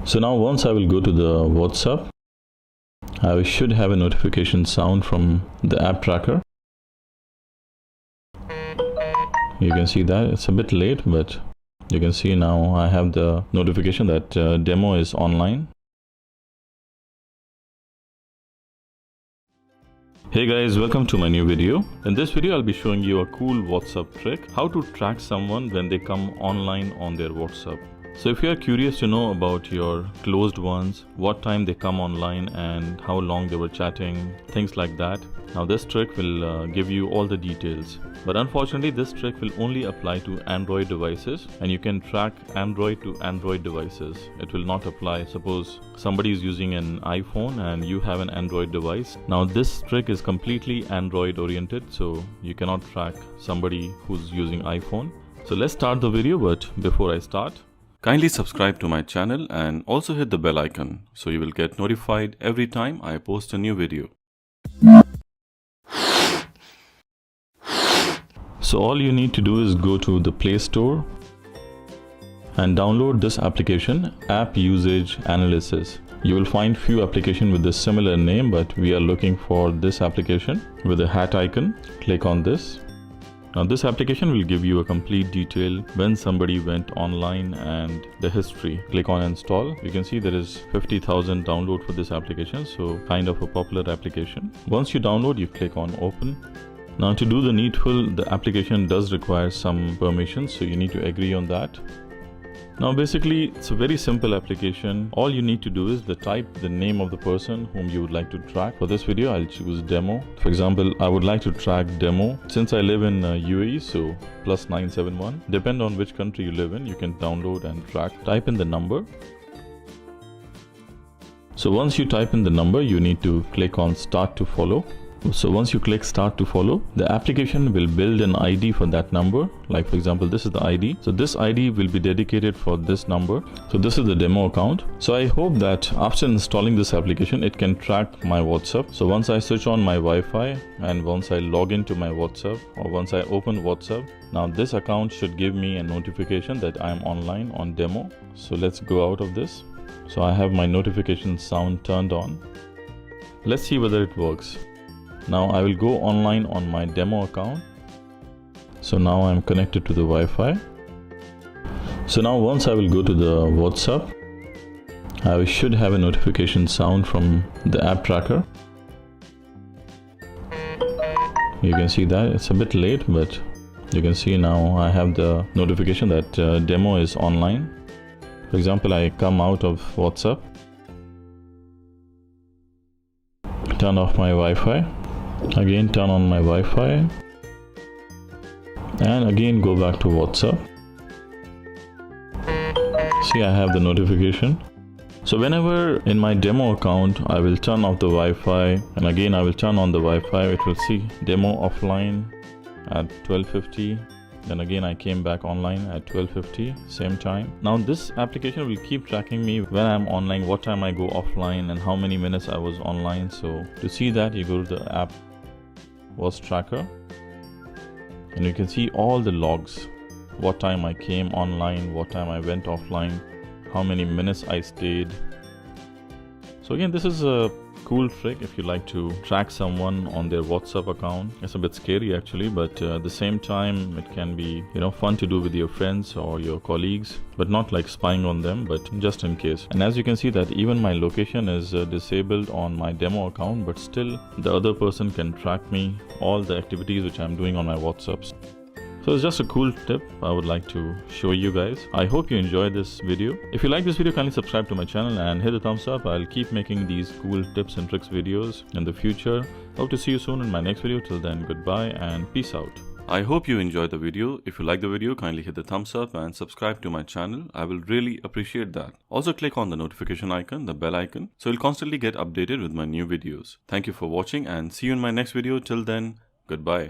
So now once I will go to the WhatsApp, I should have a notification sound from the app tracker. You can see that it's a bit late, but you can see now I have the notification that demo is online. Hey guys, welcome to my new video. In this video I'll be showing you a cool WhatsApp trick, how to track someone when they come online on their WhatsApp. So if you are curious to know about your closed ones, what time they come online and how long they were chatting, things like that, now this trick will give you all the details. But unfortunately this trick will only apply to Android devices, and you can track Android to Android devices. It will not apply, suppose somebody is using an iPhone and you have an Android device. Now this trick is completely Android oriented, so you cannot track somebody who's using iPhone. So let's start the video, but before I start, kindly subscribe to my channel and also hit the bell icon so you will get notified every time I post a new video. So all you need to do is go to the Play Store and download this application, App Usage Analysis. You will find few applications with a similar name, but we are looking for this application with a hat icon. Click on this. Now this application will give you a complete detail when somebody went online and the history. Click on install. You can see there is 50,000 download for this application, so kind of a popular application. Once you download, you click on open. Now to do the needful, the application does require some permissions, so you need to agree on that. Now basically it's a very simple application. All you need to do is type the name of the person whom you would like to track. For this video I'll choose demo. For example, I would like to track demo. Since I live in UAE, so +971. Depend on which country you live in, you can download and track. Type in the number. So once you type in the number, you need to click on start to follow. So once you click start to follow, the application will build an ID for that number. Like for example, this is the ID. So this ID will be dedicated for this number. So this is the demo account. So I hope that after installing this application, it can track my WhatsApp. So once I switch on my Wi-Fi and once I log into my WhatsApp or once I open WhatsApp, now this account should give me a notification that I am online on demo. So let's go out of this. So I have my notification sound turned on. Let's see whether it works. Now I will go online on my demo account. So now I'm connected to the Wi-Fi. So now once I will go to the WhatsApp, I should have a notification sound from the app tracker. You can see that it's a bit late, but you can see now I have the notification that demo is online. For example, I come out of WhatsApp, turn off my Wi-Fi. Again turn on my Wi-Fi and again go back to WhatsApp. See, I have the notification. So whenever in my demo account I will turn off the Wi-Fi and again I will turn on the Wi-Fi, it will see demo offline at 12:50. Then again I came back online at 12:50, same time. Now this application will keep tracking me when I'm online, what time I go offline and how many minutes I was online. So to see that, you go to the app was tracker and you can see all the logs, what time I came online, what time I went offline, how many minutes I stayed. So again, this is a cool trick if you like to track someone on their WhatsApp account. It's a bit scary actually, but at the same time it can be, fun to do with your friends or your colleagues, but not like spying on them, but just in case. And as you can see that even my location is disabled on my demo account, but still the other person can track me, all the activities which I'm doing on my WhatsApps. So it's just a cool tip I would like to show you guys. I hope you enjoyed this video. If you like this video, kindly subscribe to my channel and hit the thumbs up. I'll keep making these cool tips and tricks videos in the future. Hope to see you soon in my next video. Till then, goodbye and peace out. I hope you enjoyed the video. If you like the video, kindly hit the thumbs up and subscribe to my channel. I will really appreciate that. Also click on the notification icon, the bell icon, so you'll constantly get updated with my new videos. Thank you for watching and see you in my next video. Till then, goodbye.